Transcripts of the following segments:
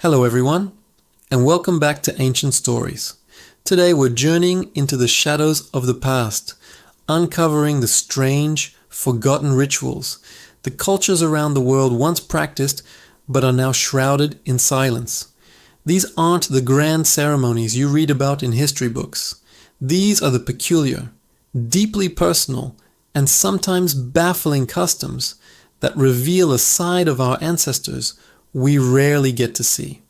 Hello everyone, and welcome back to Ancient Stories. Today we're journeying into the shadows of the past, uncovering the strange, forgotten rituals the cultures around the world once practiced but are now shrouded in silence. These aren't the grand ceremonies you read about in history books. These are the peculiar, deeply personal, and sometimes baffling customs that reveal a side of our ancestors we rarely get to see.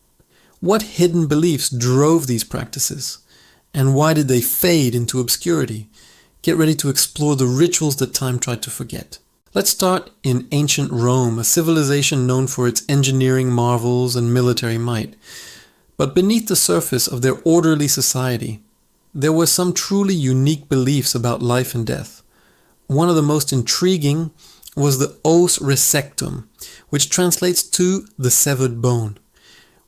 What hidden beliefs drove these practices? And why did they fade into obscurity? Get ready to explore the rituals that time tried to forget. Let's start in ancient Rome, a civilization known for its engineering marvels and military might. But beneath the surface of their orderly society, there were some truly unique beliefs about life and death. One of the most intriguing was the os resectum, which translates to the severed bone.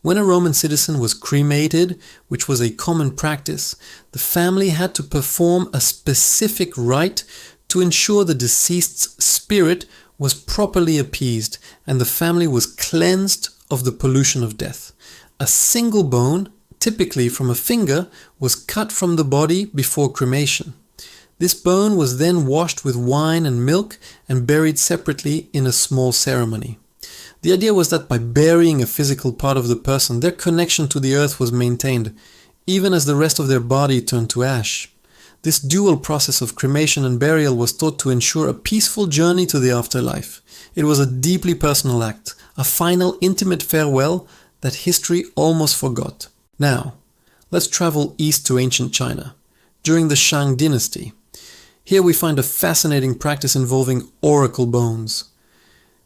When a Roman citizen was cremated, which was a common practice, the family had to perform a specific rite to ensure the deceased's spirit was properly appeased and the family was cleansed of the pollution of death. A single bone, typically from a finger, was cut from the body before cremation. This bone was then washed with wine and milk and buried separately in a small ceremony. The idea was that by burying a physical part of the person, their connection to the earth was maintained, even as the rest of their body turned to ash. This dual process of cremation and burial was thought to ensure a peaceful journey to the afterlife. It was a deeply personal act, a final intimate farewell that history almost forgot. Now, let's travel east to ancient China, during the Shang dynasty. Here we find a fascinating practice involving oracle bones.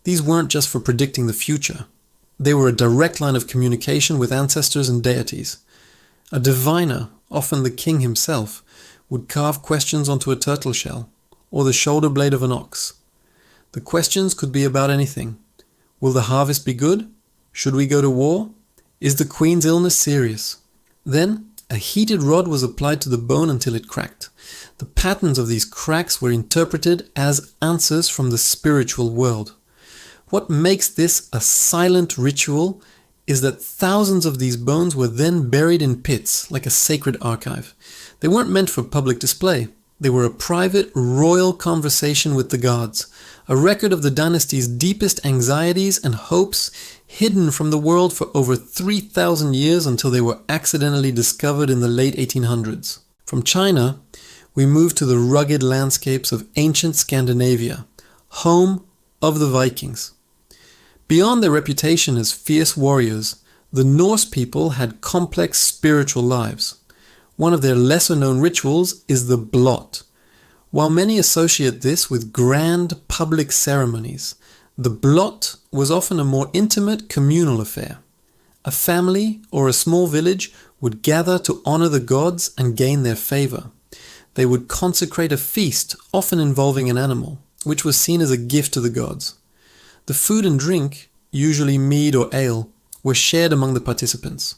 These weren't just for predicting the future. They were a direct line of communication with ancestors and deities. A diviner, often the king himself, would carve questions onto a turtle shell or the shoulder blade of an ox. The questions could be about anything. Will the harvest be good? Should we go to war? Is the queen's illness serious? Then, a heated rod was applied to the bone until it cracked. The patterns of these cracks were interpreted as answers from the spiritual world. What makes this a silent ritual is that thousands of these bones were then buried in pits, like a sacred archive. They weren't meant for public display. They were a private, royal conversation with the gods, a record of the dynasty's deepest anxieties and hopes, hidden from the world for over 3,000 years until they were accidentally discovered in the late 1800s. From China, we move to the rugged landscapes of ancient Scandinavia, home of the Vikings. Beyond their reputation as fierce warriors, the Norse people had complex spiritual lives. One of their lesser-known rituals is the blot. While many associate this with grand public ceremonies, the blot was often a more intimate communal affair. A family or a small village would gather to honor the gods and gain their favor. They would consecrate a feast, often involving an animal, which was seen as a gift to the gods. The food and drink, usually mead or ale, were shared among the participants.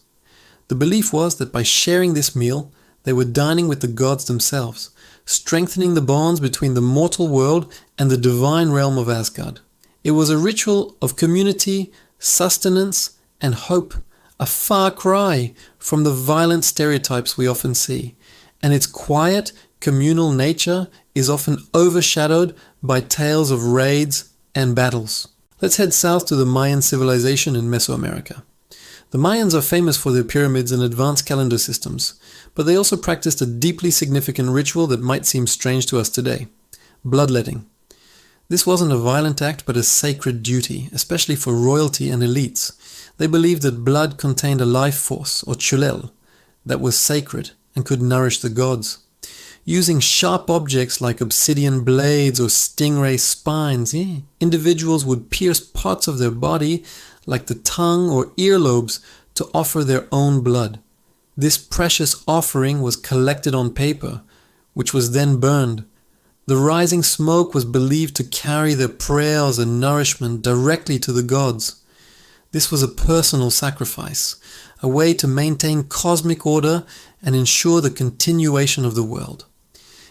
The belief was that by sharing this meal, they were dining with the gods themselves, strengthening the bonds between the mortal world and the divine realm of Asgard. It was a ritual of community, sustenance, and hope, a far cry from the violent stereotypes we often see, and its quiet, communal nature is often overshadowed by tales of raids and battles. Let's head south to the Mayan civilization in Mesoamerica. The Mayans are famous for their pyramids and advanced calendar systems, but they also practiced a deeply significant ritual that might seem strange to us today: bloodletting. This wasn't a violent act but a sacred duty, especially for royalty and elites. They believed that blood contained a life force, or chulel, that was sacred and could nourish the gods. Using sharp objects like obsidian blades or stingray spines, individuals would pierce parts of their body, like the tongue or earlobes, to offer their own blood. This precious offering was collected on paper, which was then burned. The rising smoke was believed to carry their prayers and nourishment directly to the gods. This was a personal sacrifice, a way to maintain cosmic order and ensure the continuation of the world.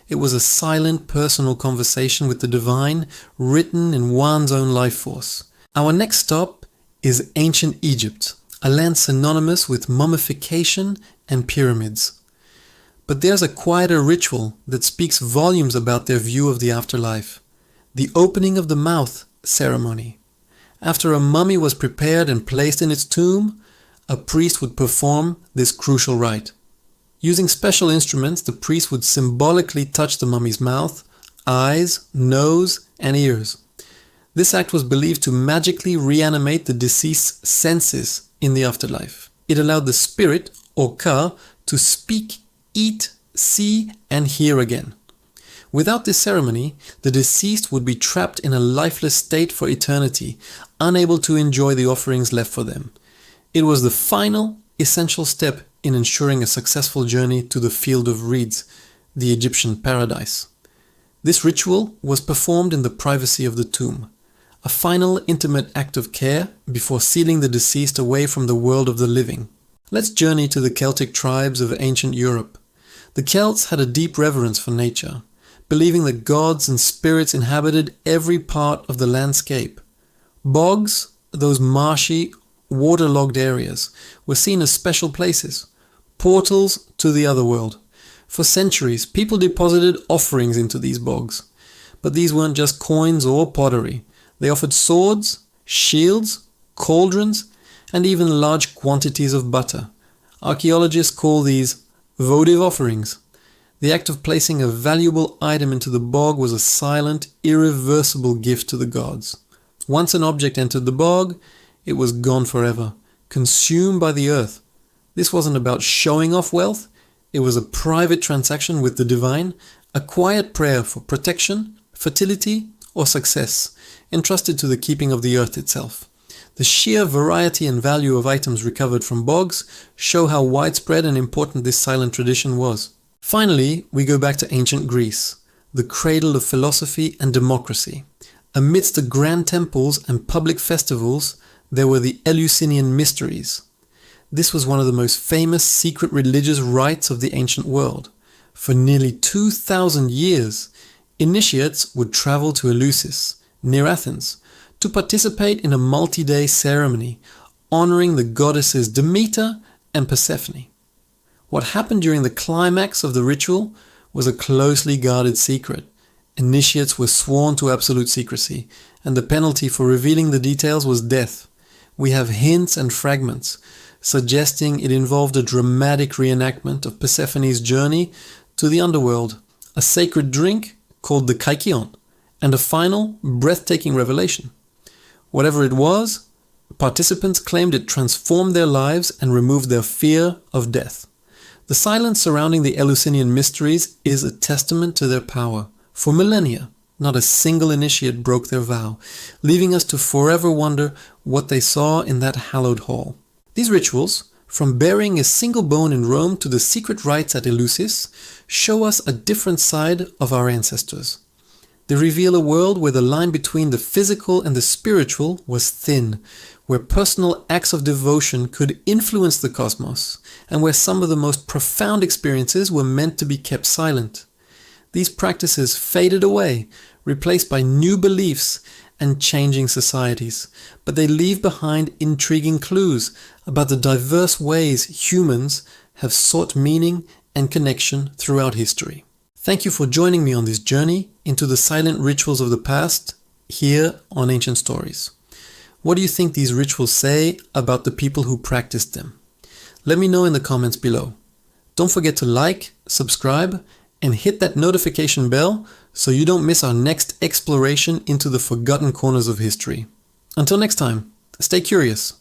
It was a silent, personal conversation with the divine, written in one's own life force. Our next stop is ancient Egypt, a land synonymous with mummification and pyramids. But there's a quieter ritual that speaks volumes about their view of the afterlife: the opening of the mouth ceremony. After a mummy was prepared and placed in its tomb, a priest would perform this crucial rite. Using special instruments, the priest would symbolically touch the mummy's mouth, eyes, nose, and ears. This act was believed to magically reanimate the deceased's senses in the afterlife. It allowed the spirit, or ka, to speak, eat, see, and hear again. Without this ceremony, the deceased would be trapped in a lifeless state for eternity, unable to enjoy the offerings left for them. It was the final, essential step in ensuring a successful journey to the field of reeds, the Egyptian paradise. This ritual was performed in the privacy of the tomb, a final intimate act of care before sealing the deceased away from the world of the living. Let's journey to the Celtic tribes of ancient Europe. The Celts had a deep reverence for nature, believing that gods and spirits inhabited every part of the landscape. Bogs, those marshy, waterlogged areas, were seen as special places, portals to the other world. For centuries, people deposited offerings into these bogs. But these weren't just coins or pottery. They offered swords, shields, cauldrons, and even large quantities of butter. Archaeologists call these votive offerings. The act of placing a valuable item into the bog was a silent, irreversible gift to the gods. Once an object entered the bog, it was gone forever, consumed by the earth. This wasn't about showing off wealth. It was a private transaction with the divine, a quiet prayer for protection, fertility, or success, entrusted to the keeping of the earth itself. The sheer variety and value of items recovered from bogs show how widespread and important this silent tradition was. Finally, we go back to ancient Greece, the cradle of philosophy and democracy. Amidst the grand temples and public festivals, there were the Eleusinian mysteries. This was one of the most famous secret religious rites of the ancient world. For nearly 2,000 years, initiates would travel to Eleusis, near Athens, to participate in a multi-day ceremony honoring the goddesses Demeter and Persephone. What happened during the climax of the ritual was a closely guarded secret. Initiates were sworn to absolute secrecy, and the penalty for revealing the details was death. We have hints and fragments, suggesting it involved a dramatic reenactment of Persephone's journey to the underworld, a sacred drink called the Kaikion, and a final, breathtaking revelation. Whatever it was, participants claimed it transformed their lives and removed their fear of death. The silence surrounding the Eleusinian mysteries is a testament to their power. For millennia, not a single initiate broke their vow, leaving us to forever wonder what they saw in that hallowed hall. These rituals, from burying a single bone in Rome to the secret rites at Eleusis, show us a different side of our ancestors. They reveal a world where the line between the physical and the spiritual was thin, where personal acts of devotion could influence the cosmos, and where some of the most profound experiences were meant to be kept silent. These practices faded away, replaced by new beliefs and changing societies, but they leave behind intriguing clues about the diverse ways humans have sought meaning and connection throughout history. Thank you for joining me on this journey into the silent rituals of the past here on Ancient Stories. What do you think these rituals say about the people who practiced them? Let me know in the comments below. Don't forget to like, subscribe, and hit that notification bell so you don't miss our next exploration into the forgotten corners of history. Until next time, stay curious.